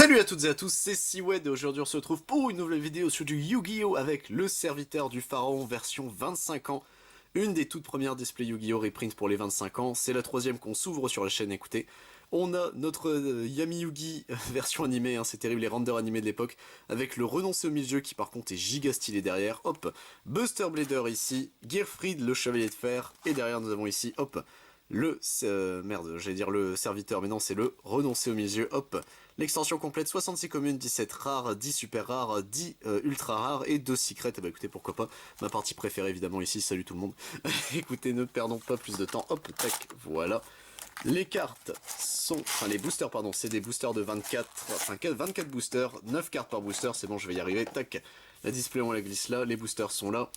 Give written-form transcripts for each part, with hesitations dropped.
Salut à toutes et à tous, c'est Siwed et aujourd'hui on se retrouve pour une nouvelle vidéo sur du Yu-Gi-Oh! Avec le serviteur du pharaon version 25 ans. Une des toutes premières displays Yu-Gi-Oh! Reprint pour les 25 ans, c'est la troisième qu'on s'ouvre sur la chaîne, écoutez. On a notre Yami Yugi version animée, hein, c'est terrible les renders animés de l'époque, avec le renoncé au milieu qui par contre est giga stylé derrière, hop, Buster Blader ici, Gearfried le chevalier de fer, et derrière nous avons ici, hop, le, merde, j'allais dire le serviteur, mais non c'est le renoncé au milieu, hop, l'extension complète, 66 communes, 17 rares, 10 super rares, 10 ultra rares et 2 secrets. Et bah écoutez, pourquoi pas, ma partie préférée évidemment ici, salut tout le monde. Écoutez, ne perdons pas plus de temps, hop, tac, voilà. Les cartes sont, enfin les boosters pardon, c'est des boosters de 24, enfin 24 boosters, 9 cartes par booster, c'est bon je vais y arriver, tac. La display on la glisse là, les boosters sont là.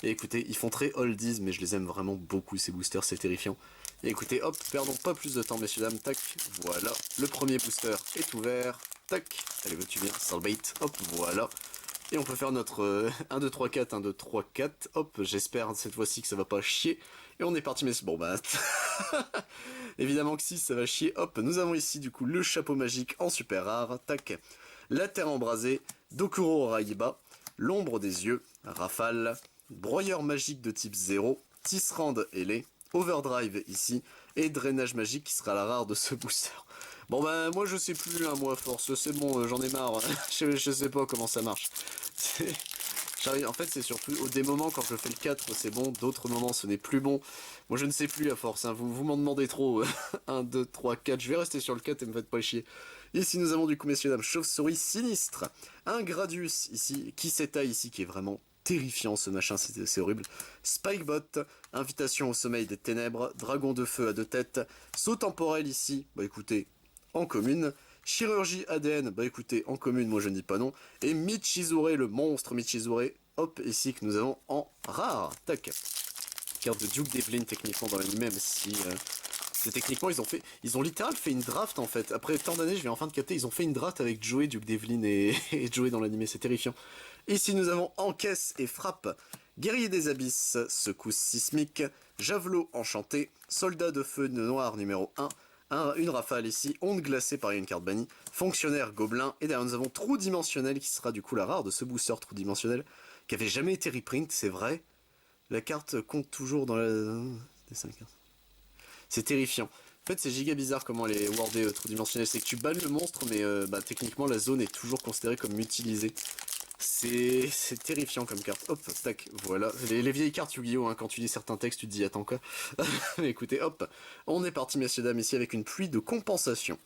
Et écoutez, ils font très oldies, mais je les aime vraiment beaucoup ces boosters, c'est terrifiant. Et écoutez, hop, perdons pas plus de temps messieurs dames, tac, voilà. Le premier booster est ouvert, tac, allez tu viens, Soulbait, hop, voilà. Et on peut faire notre 1, 2, 3, 4, 1, 2, 3, 4, hop, j'espère cette fois-ci que ça va pas chier. Et on est parti messieurs, bon bah... Évidemment que si ça va chier, hop, nous avons ici du coup le chapeau magique en super rare, tac, la terre embrasée, Dokuro Raiba, l'ombre des yeux, rafale, broyeur magique de type 0, Tisserand ailé, overdrive ici, et drainage magique qui sera la rare de ce booster. Bon bah moi je sais plus, hein, moi à force, c'est bon, j'en ai marre, je sais pas comment ça marche. En fait c'est surtout au des moments quand je fais le 4 c'est bon, d'autres moments ce n'est plus bon. Moi je ne sais plus à force, hein. Vous m'en demandez trop. 1, 2, 3, 4, je vais rester sur le 4 et me faites pas chier. Ici nous avons du coup messieurs dames, chauve-souris sinistre, un Gradius ici, qui s'étaille ici, qui est vraiment terrifiant ce machin, c'est horrible. Spikebot, invitation au sommeil des ténèbres, dragon de feu à 2 têtes, saut temporel ici, bah écoutez, en commune. Chirurgie ADN, bah écoutez, en commune, moi je ne dis pas non. Et Michizure, le monstre Michizure, hop, ici que nous avons en rare. Tac. Carte de Duke Devlin techniquement dans l'anime, même si... techniquement ils ont littéralement fait une draft en fait. Après tant d'années, je vais enfin de capter, ils ont fait une draft avec Joey, Duke Devlin et Joey dans l'anime, c'est terrifiant. Ici nous avons encaisse et frappe. Guerrier des abysses, secousse sismique, javelot enchanté, soldat de feu noir numéro 1, une rafale ici, onde glacée par une carte bannie, fonctionnaire gobelin, et derrière nous avons trou dimensionnel qui sera du coup la rare de ce booster trou dimensionnel, qui avait jamais été reprint, c'est vrai. La carte compte toujours dans la... des 5 cartes. C'est terrifiant. En fait c'est giga bizarre comment les wordés trou dimensionnel, c'est que tu bannes le monstre mais bah, techniquement la zone est toujours considérée comme utilisée. C'est terrifiant comme carte. Hop, tac, voilà. Les vieilles cartes Yu-Gi-Oh! Hein, quand tu lis certains textes, tu te dis attends quoi. Mais écoutez, hop, on est parti messieurs dames ici avec une pluie de compensation.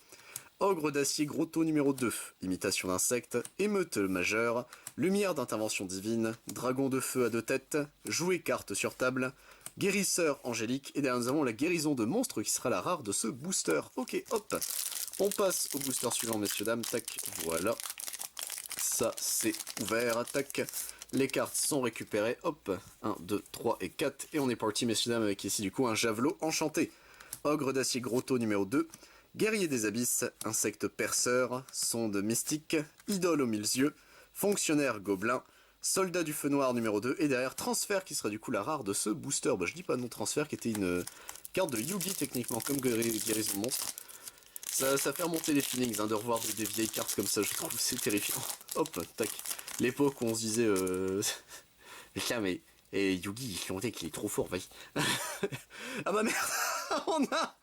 Ogre d'acier gros taux numéro 2, imitation d'insecte, émeute majeure, lumière d'intervention divine, dragon de feu à 2 têtes, jouer carte sur table, guérisseur angélique, et derrière nous avons la guérison de monstre qui sera la rare de ce booster. Ok, hop, on passe au booster suivant messieurs dames, tac, voilà. Ça c'est ouvert, tac, les cartes sont récupérées, hop, 1, 2, 3 et 4, et on est parti messieurs dames avec ici du coup un javelot enchanté. Ogre d'acier gros taux numéro 2, guerrier des abysses, insecte perceur, sonde mystique, idole aux 1000 yeux, fonctionnaire gobelin, soldat du feu noir numéro 2, et derrière transfert qui sera du coup la rare de ce booster. Bah je dis pas non, transfert qui était une carte de Yugi techniquement comme guérison monstre. Ça fait remonter les feelings hein, de revoir des vieilles cartes comme ça, je trouve c'est terrifiant. Hop, tac. L'époque où on se disait tiens mais et Yugi, on dit qu'il est trop fort, vas-y. Ah bah merde, on a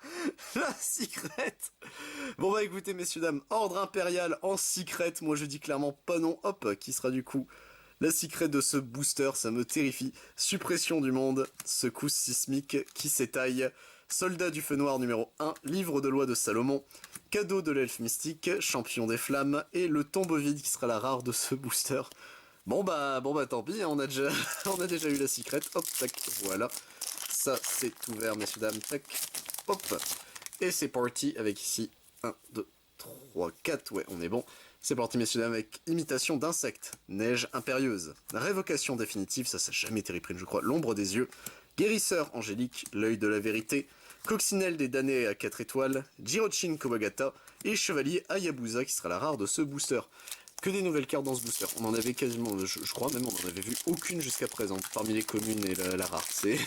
la secret. Bon bah écoutez messieurs dames, ordre impérial en secret, moi je dis clairement pas non, hop, qui sera du coup la secret de ce booster, ça me terrifie. Suppression du monde, secousse sismique qui s'étaille, soldat du feu noir numéro 1, livre de loi de Salomon, cadeau de l'elfe mystique, champion des flammes, et le tombeau vide qui sera la rare de ce booster. Bon bah tant pis, hein, on a déjà eu la secret, hop, tac, voilà. Ça c'est ouvert messieurs dames, tac, hop. Et c'est parti avec ici 1, 2, 3, 4, ouais on est bon. C'est parti messieurs dames avec imitation d'insectes, neige impérieuse, révocation définitive, ça n'a jamais été reprint je crois, l'ombre des yeux, guérisseur angélique, l'œil de la vérité, coccinelle des damnés à 4 étoiles, Jirochin Kobagata et chevalier Hayabusa qui sera la rare de ce booster. Que des nouvelles cartes dans ce booster, on en avait quasiment, je crois même on en avait vu aucune jusqu'à présent, parmi les communes et la rare, c'est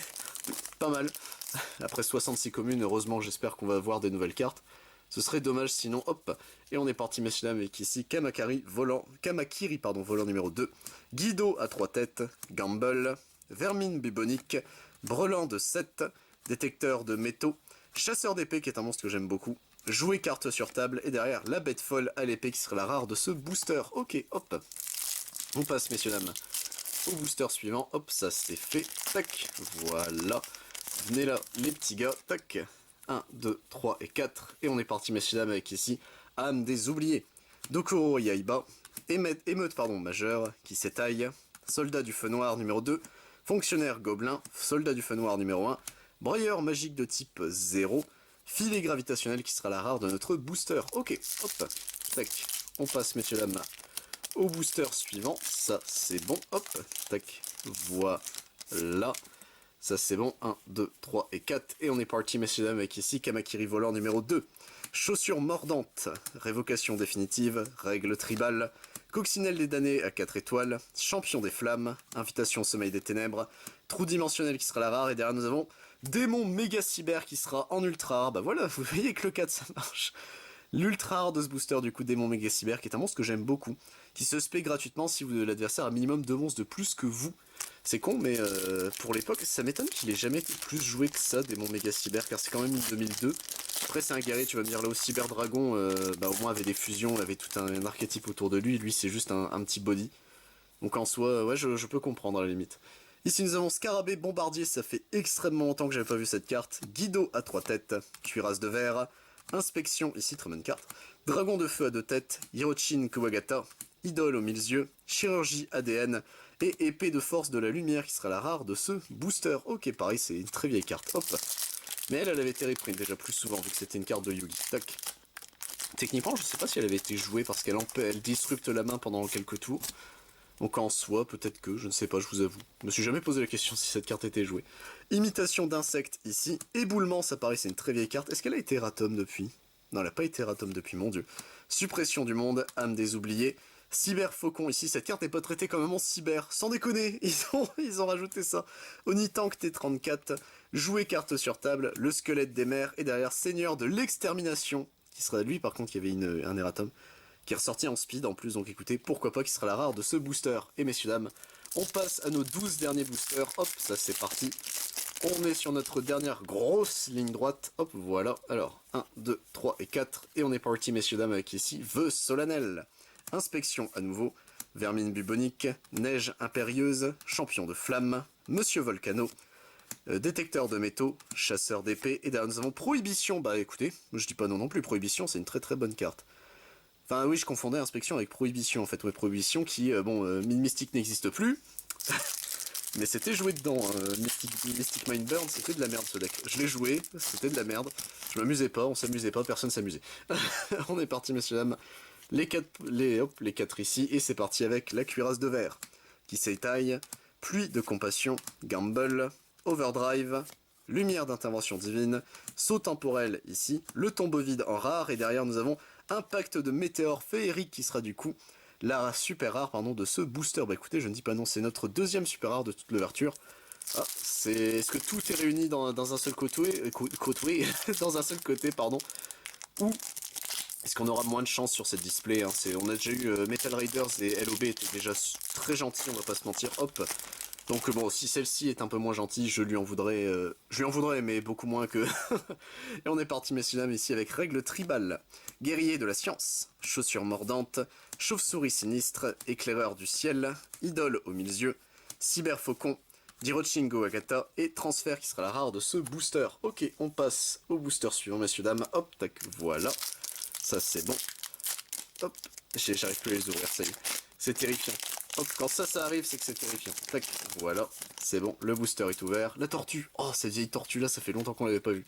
pas mal. Après 66 communes, heureusement j'espère qu'on va avoir des nouvelles cartes. Ce serait dommage sinon, hop. Et on est parti, messieurs dames, avec ici Kamakiri, volant numéro 2. Guido à 3 têtes, Gamble, Vermine bubonique, Brelan de 7, Détecteur de métaux, Chasseur d'épée qui est un monstre que j'aime beaucoup, Jouer carte sur table, et derrière la bête folle à l'épée qui serait la rare de ce booster. Ok, hop. On passe, messieurs dames, au booster suivant. Hop, ça c'est fait. Tac, voilà. Venez là, les petits gars. Tac. 1, 2, 3 et 4. Et on est parti, messieurs dames, avec ici Âme des oubliés. Dokuro Yaiba. Émeute majeure qui s'étaille. Soldat du feu noir numéro 2. Fonctionnaire gobelin. Soldat du feu noir numéro 1. Broyeur magique de type 0. Filet gravitationnel qui sera la rare de notre booster. Ok, hop. Tac. On passe, messieurs dames, au booster suivant. Ça c'est bon. Hop. Tac. Voilà. Ça c'est bon, 1, 2, 3 et 4. Et on est parti, messieurs dames, avec ici Kamakiri volant numéro 2. Chaussures mordantes, révocation définitive, règle tribale, coccinelle des damnés à 4 étoiles, champion des flammes, invitation au sommeil des ténèbres, trou dimensionnel qui sera la rare, et derrière nous avons démon méga cyber qui sera en ultra rare. Bah voilà, vous voyez que le 4 ça marche. L'ultra rare de ce booster, du coup, démon méga cyber, qui est un monstre que j'aime beaucoup, qui se spé gratuitement si l'adversaire a minimum 2 monstres de plus que vous. C'est con, mais pour l'époque, ça m'étonne qu'il ait jamais été plus joué que ça, Démon Méga Cyber, car c'est quand même une 2002. Après, c'est un guerrier, tu vas me dire, là où Cyber Dragon, au moins avait des fusions, il avait tout un archétype autour de lui, lui c'est juste un petit body. Donc en soi, ouais, je peux comprendre à la limite. Ici nous avons Scarabée Bombardier, ça fait extrêmement longtemps que j'avais pas vu cette carte. Guido à 3 têtes, Cuirasse de verre, Inspection, ici très bonne carte. Dragon de feu à 2 têtes, Hirochin Kuwagata, Idole aux 1000 yeux, Chirurgie ADN, et épée de force de la lumière qui sera la rare de ce booster. Ok, pareil, c'est une très vieille carte. Hop. Mais elle avait été reprint déjà plus souvent vu que c'était une carte de Yugi. Tac. Techniquement, je sais pas si elle avait été jouée parce qu'elle disrupte la main pendant quelques tours. Donc en soi, peut-être que, je ne sais pas, je vous avoue. Je me suis jamais posé la question si cette carte était jouée. Imitation d'insectes ici. Éboulement, ça paraît, c'est une très vieille carte. Est-ce qu'elle a été Ratom depuis? Non, elle n'a pas été Ratom depuis, mon dieu. Suppression du monde, âme des oubliés. Cyber Faucon, ici, cette carte n'est pas traitée comme un monstre cyber, sans déconner, ils ont rajouté ça. Onitank T34, jouer carte sur table, le squelette des mers, et derrière Seigneur de l'extermination, qui sera lui par contre, qui avait un erratum, qui est ressorti en speed en plus, donc écoutez, pourquoi pas, qui sera la rare de ce booster. Et messieurs dames, on passe à nos 12 derniers boosters, hop, ça c'est parti. On est sur notre dernière grosse ligne droite, hop, voilà, alors, 1, 2, 3 et 4, et on est parti messieurs dames avec ici, Vœux solennel. Inspection à nouveau, Vermine bubonique, Neige impérieuse, Champion de flamme, Monsieur Volcano, Détecteur de métaux, Chasseur d'épée, et derrière nous avons Prohibition. Bah écoutez, je dis pas non plus, Prohibition c'est une très très bonne carte. Enfin oui, je confondais Inspection avec Prohibition en fait, ouais, Prohibition qui, Mine Mystique n'existe plus, mais c'était joué dedans, Mystic Mindburn, c'était de la merde ce deck. Je l'ai joué, c'était de la merde, je m'amusais pas, on s'amusait pas, personne s'amusait. On est parti messieurs dames. Les 4 ici, et c'est parti avec la cuirasse de verre, qui s'étaille, pluie de compassion, gamble, overdrive, lumière d'intervention divine, saut temporel ici, le tombeau vide en rare, et derrière nous avons impact de météore féerique qui sera du coup la super rare de ce booster. Bah écoutez, je ne dis pas non, c'est notre deuxième super rare de toute l'ouverture. Ah, est-ce que tout est réuni dans un seul côté, dans un seul côté, pardon, ou est-ce qu'on aura moins de chance sur cette display, hein. On a déjà eu Metal Raiders et LOB étaient déjà très gentils, on va pas se mentir, hop. Donc bon, si celle-ci est un peu moins gentille, je lui en voudrais, mais beaucoup moins que... Et on est parti, messieurs dames, ici avec règle tribale. Guerrier de la science, chaussure mordante, chauve-souris sinistre, éclaireur du ciel, idole aux 1000 yeux, cyberfaucon, Jirochingo Agata, et transfert qui sera la rare de ce booster. Ok, on passe au booster suivant, messieurs dames, hop, tac, voilà. Ça c'est bon. Hop. J'arrive plus à les ouvrir, ça y est. C'est terrifiant. Hop, quand ça arrive, c'est que c'est terrifiant. Tac, voilà. C'est bon, le booster est ouvert. La tortue. Oh, cette vieille tortue là, ça fait longtemps qu'on l'avait pas vue.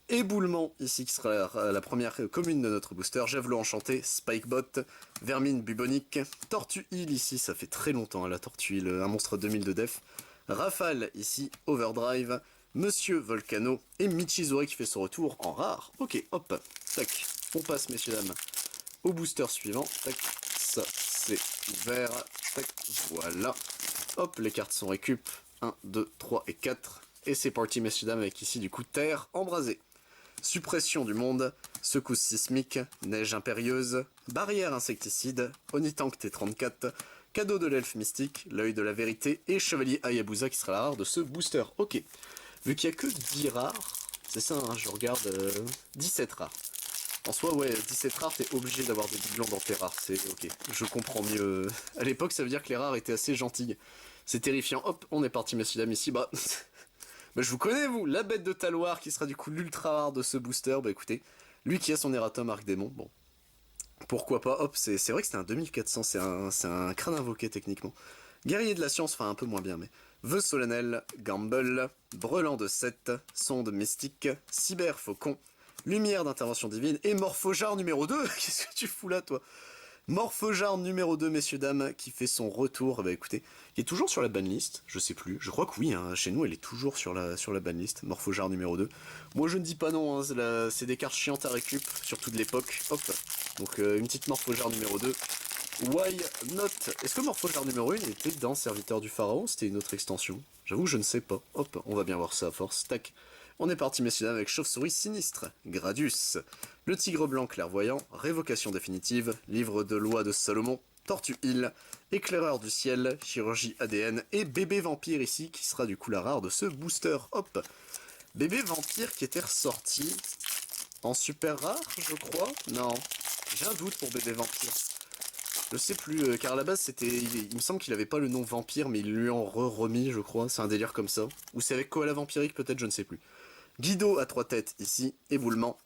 Éboulement, ici, qui sera la première commune de notre booster. Javelot enchanté, Spikebot, Vermine bubonique, Tortue Heal, ici, ça fait très longtemps, hein, la Tortue Heal, un monstre 2000 de def. Rafale, ici, Overdrive, Monsieur Volcano, et Michizore qui fait son retour en rare. Ok, hop, tac. On passe, messieurs dames, au booster suivant. Tac, ça c'est ouvert. Tac, voilà. Hop, les cartes sont récup. 1, 2, 3 et 4. Et c'est parti, messieurs dames, avec ici du coup terre embrasée. Suppression du monde, secousse sismique, neige impérieuse, barrière insecticide, Onitank T34, cadeau de l'elfe mystique, l'œil de la vérité et chevalier Hayabusa qui sera la rare de ce booster. Ok, vu qu'il n'y a que 10 rares, c'est ça, hein, je regarde 17 rares. En soi, ouais, 17 rares, t'es obligé d'avoir des doublons dans tes rares, c'est ok, je comprends mieux. À l'époque, ça veut dire que les rares étaient assez gentilles. C'est terrifiant. Hop, on est parti, messieurs, dames, ici, bah... bah, je vous connais, vous, la bête de Taloir, qui sera du coup l'ultra rare de ce booster, bah écoutez, lui qui a son erratum Arc-Démon, bon, pourquoi pas, hop, c'est vrai que c'était un 2400, c'est un crâne invoqué techniquement. Guerrier de la science, enfin un peu moins bien, mais... Vœu solennel, Gamble, Brelan de 7, Sonde mystique, Cyber Faucon, Lumière d'intervention divine et Morphojard numéro 2. Qu'est-ce que tu fous là, toi? Morphojard numéro 2, messieurs, dames, qui fait son retour, bah écoutez, qui est toujours sur la banlist, je sais plus, je crois que oui, hein, chez nous elle est toujours sur la banlist, Morphojard numéro 2. Moi je ne dis pas non, hein, c'est des cartes chiantes à récup, surtout de l'époque, hop, donc une petite Morphojard numéro 2. Why not? Est-ce que Morphojard numéro 1 était dans Serviteur du Pharaon? C'était une autre extension. J'avoue que je ne sais pas. Hop, on va bien voir ça à force. Tac. On est parti, messieurs dames, avec Chauve-souris sinistre, Gradius, le tigre blanc clairvoyant, révocation définitive, livre de loi de Salomon, Tortue Hill, éclaireur du ciel, chirurgie ADN et bébé vampire ici, qui sera du coup la rare de ce booster. Hop. Bébé vampire qui était ressorti en super rare, je crois. Non, j'ai un doute pour bébé vampire. Je sais plus, car à la base c'était, il me semble qu'il avait pas le nom vampire, mais ils lui ont remis, je crois, c'est un délire comme ça. Ou c'est avec Koala vampirique peut-être, je ne sais plus. Guido à 3 têtes ici, éboulement,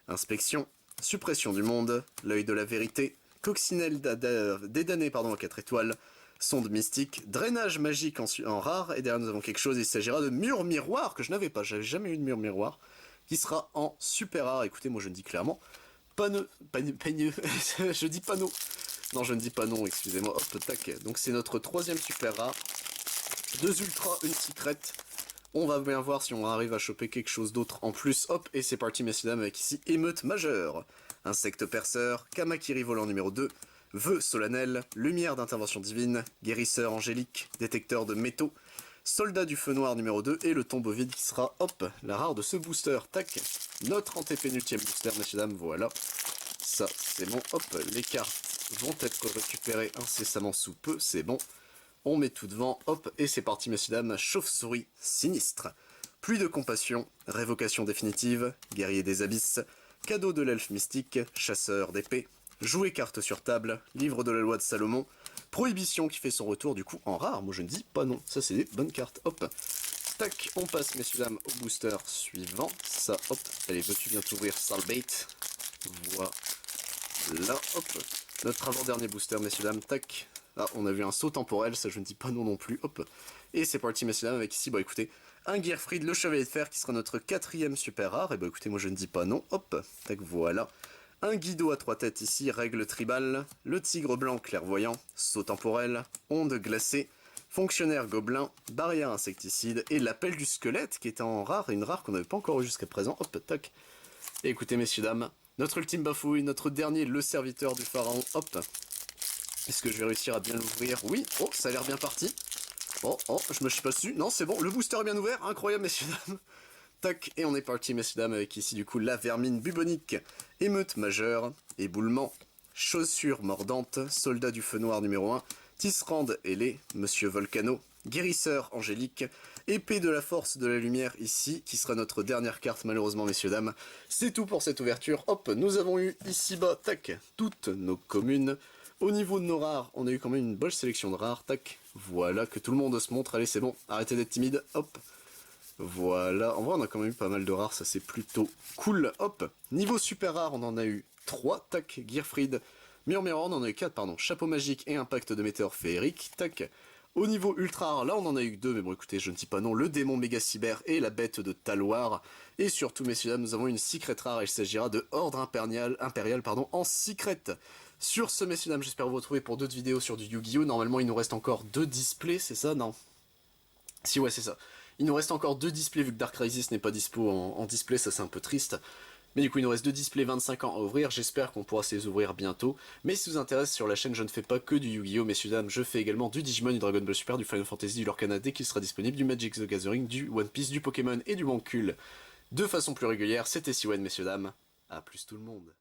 inspection, suppression du monde, l'œil de la vérité, coccinelle dédané pardon, à 4 étoiles, sonde mystique, drainage magique en rare, et derrière nous avons quelque chose, il s'agira de mur miroir, que je n'avais pas, j'avais jamais eu de mur miroir, qui sera en super rare, écoutez, moi je le dis clairement, panneau, je dis panneau. Non, je ne dis pas non, excusez-moi. Hop, tac. Donc c'est notre troisième super rare. 2 ultras, une secrète. On va bien voir si on arrive à choper quelque chose d'autre en plus. Hop, et c'est parti, messieurs dames, avec ici émeute majeure. Insecte perceur, Kamakiri volant numéro 2, vœu solennel, lumière d'intervention divine, guérisseur angélique, détecteur de métaux, soldat du feu noir numéro 2 et le tombeau vide qui sera, hop, la rare de ce booster. Tac. Notre antépénultième booster, messieurs dames, voilà. Ça, c'est bon. Hop, les cartes vont être récupérés incessamment sous peu, c'est bon. On met tout devant, hop, et c'est parti, messieurs, dames, chauve-souris sinistre. Pluie de compassion, révocation définitive, guerrier des abysses, cadeau de l'elfe mystique, chasseur d'épée, jouer carte sur table, livre de la loi de Salomon, prohibition qui fait son retour du coup en rare, moi je ne dis pas non, ça c'est des bonnes cartes, hop. Tac, on passe, messieurs, dames, au booster suivant, ça, hop, allez, veux-tu bien t'ouvrir, Salbait, voilà, hop. Notre avant-dernier booster, messieurs, dames, tac. Ah, on a vu un saut temporel, ça je ne dis pas non non plus, hop. Et c'est parti, messieurs, dames, avec ici, bah écoutez, un Gearfried, le chevalier de fer, qui sera notre quatrième super rare. Et bah écoutez, moi je ne dis pas non, hop, tac, voilà. Un Guido à 3 têtes ici, règle tribale, le tigre blanc clairvoyant, saut temporel, onde glacée, fonctionnaire gobelin, barrière insecticide, et l'appel du squelette, qui était en rare, et une rare qu'on n'avait pas encore eu jusqu'à présent, hop, tac. Et écoutez, messieurs, dames, notre ultime bafouille, notre dernier, le serviteur du pharaon, hop. Est-ce que je vais réussir à bien l'ouvrir? Oui, oh, ça a l'air bien parti. Oh, je me suis pas su. Non, c'est bon, le booster est bien ouvert, incroyable, messieurs, dames. Tac, et on est parti, messieurs, dames, avec ici, du coup, la vermine bubonique, émeute majeure, éboulement, chaussure mordante, soldat du feu noir numéro 1, Tisserand ailé, monsieur Volcano, guérisseur angélique, épée de la force de la lumière ici, qui sera notre dernière carte malheureusement, messieurs, dames. C'est tout pour cette ouverture. Hop, nous avons eu ici-bas, tac, toutes nos communes. Au niveau de nos rares, on a eu quand même une bonne sélection de rares, tac. Voilà, que tout le monde se montre, allez c'est bon, arrêtez d'être timide, hop. Voilà, en vrai on a quand même eu pas mal de rares, ça c'est plutôt cool, hop. Niveau super rare, on en a eu 3, tac, Gearfried, Murmuror, on en a eu 4, pardon, chapeau magique et impact de météore féerique, tac. Au niveau ultra rare, là on en a eu que 2, mais bon écoutez, je ne dis pas non, le démon méga cyber et la bête de Taloir. Et surtout, messieurs dames, nous avons une secret rare, il s'agira de Ordre impérial, en secret. Sur ce, messieurs dames, j'espère vous retrouver pour d'autres vidéos sur du Yu-Gi-Oh! Normalement, il nous reste encore 2 displays, c'est ça? Non. Si, ouais, c'est ça. Il nous reste encore 2 displays, vu que Dark Crisis n'est pas dispo en display, ça c'est un peu triste. Mais du coup, il nous reste 2 displays 25 ans à ouvrir, j'espère qu'on pourra se les ouvrir bientôt. Mais si vous intéresse, sur la chaîne, je ne fais pas que du Yu-Gi-Oh! Messieurs dames, je fais également du Digimon, du Dragon Ball Super, du Final Fantasy, du Lorcana dès qu'il sera disponible, du Magic the Gathering, du One Piece, du Pokémon et du Mancul. de façon plus régulière. C'était Siwen, messieurs, dames. À plus tout le monde.